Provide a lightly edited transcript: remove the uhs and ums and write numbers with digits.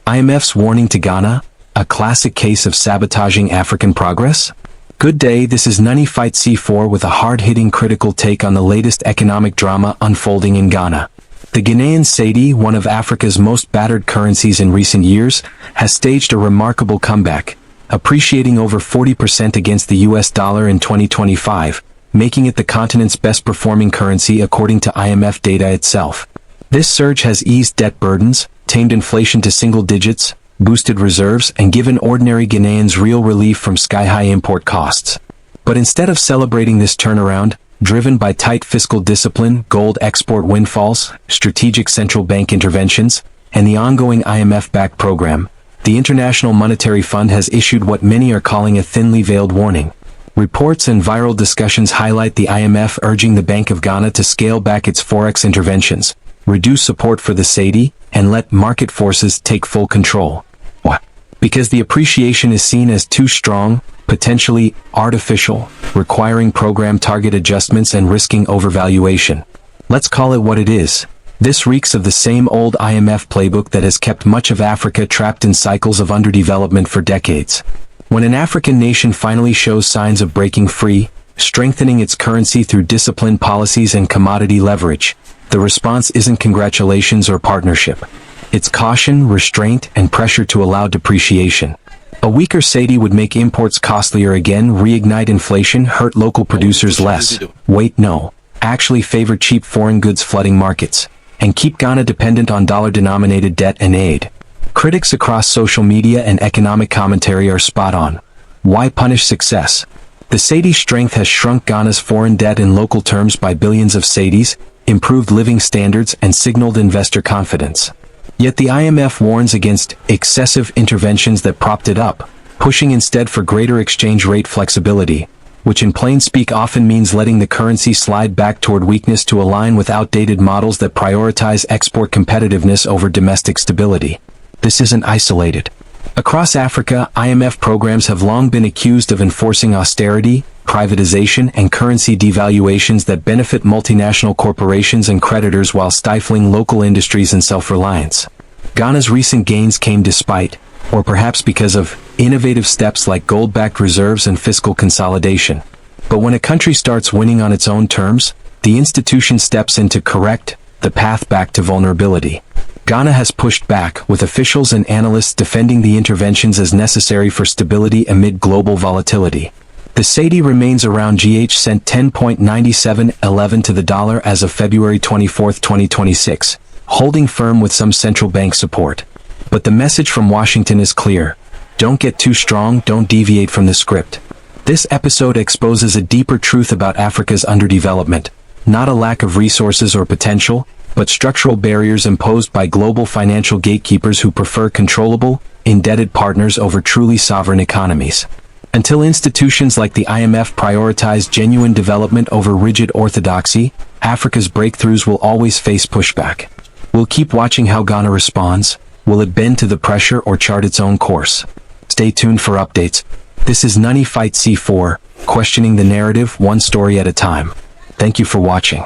IMF's warning to Ghana, a classic case of sabotaging African progress? Good day, this is Nani Fight C4 with a hard-hitting critical take on the latest economic drama unfolding in Ghana. The Ghanaian cedi, one of Africa's most battered currencies in recent years, has staged a remarkable comeback, appreciating over 40% against the US dollar in 2025, making it the continent's best-performing currency according to IMF data itself. This surge has eased debt burdens, tamed inflation to single digits, boosted reserves, and given ordinary Ghanaians real relief from sky-high import costs. But instead of celebrating this turnaround, driven by tight fiscal discipline, gold export windfalls, strategic central bank interventions, and the ongoing IMF-backed program, the International Monetary Fund has issued what many are calling a thinly veiled warning. Reports and viral discussions highlight the IMF urging the Bank of Ghana to scale back its forex interventions, reduce support for the cedi, and let market forces take full control. Why? Because the appreciation is seen as too strong, potentially artificial, requiring program target adjustments and risking overvaluation. Let's call it what it is. This reeks of the same old IMF playbook that has kept much of Africa trapped in cycles of underdevelopment for decades. When an African nation finally shows signs of breaking free, strengthening its currency through disciplined policies and commodity leverage, the response isn't congratulations or partnership. It's caution, restraint, and pressure to allow depreciation. A weaker cedi would make imports costlier again, reignite inflation, hurt local producers less. Wait, no. Actually favor cheap foreign goods flooding markets, and keep Ghana dependent on dollar-denominated debt and aid. Critics across social media and economic commentary are spot on. Why punish success? The cedi's strength has shrunk Ghana's foreign debt in local terms by billions of cedis, improved living standards, and signaled investor confidence. Yet the IMF warns against excessive interventions that propped it up, pushing instead for greater exchange rate flexibility, which in plain speak often means letting the currency slide back toward weakness to align with outdated models that prioritize export competitiveness over domestic stability. This isn't isolated. Across Africa, IMF programs have long been accused of enforcing austerity, privatization, and currency devaluations that benefit multinational corporations and creditors while stifling local industries and self-reliance. Ghana's recent gains came despite, or perhaps because of, innovative steps like gold-backed reserves and fiscal consolidation. But when a country starts winning on its own terms, the institution steps in to correct the path back to vulnerability. Ghana has pushed back, with officials and analysts defending the interventions as necessary for stability amid global volatility. The cedi remains around cent 10.9711 to the dollar as of February 24, 2026, holding firm with some central bank support. But the message from Washington is clear. Don't get too strong, don't deviate from the script. This episode exposes a deeper truth about Africa's underdevelopment, not a lack of resources or potential, but structural barriers imposed by global financial gatekeepers who prefer controllable, indebted partners over truly sovereign economies. Until institutions like the IMF prioritize genuine development over rigid orthodoxy, Africa's breakthroughs will always face pushback. We'll keep watching how Ghana responds. Will it bend to the pressure or chart its own course? Stay tuned for updates. This is Nani Fight C4, questioning the narrative one story at a time. Thank you for watching.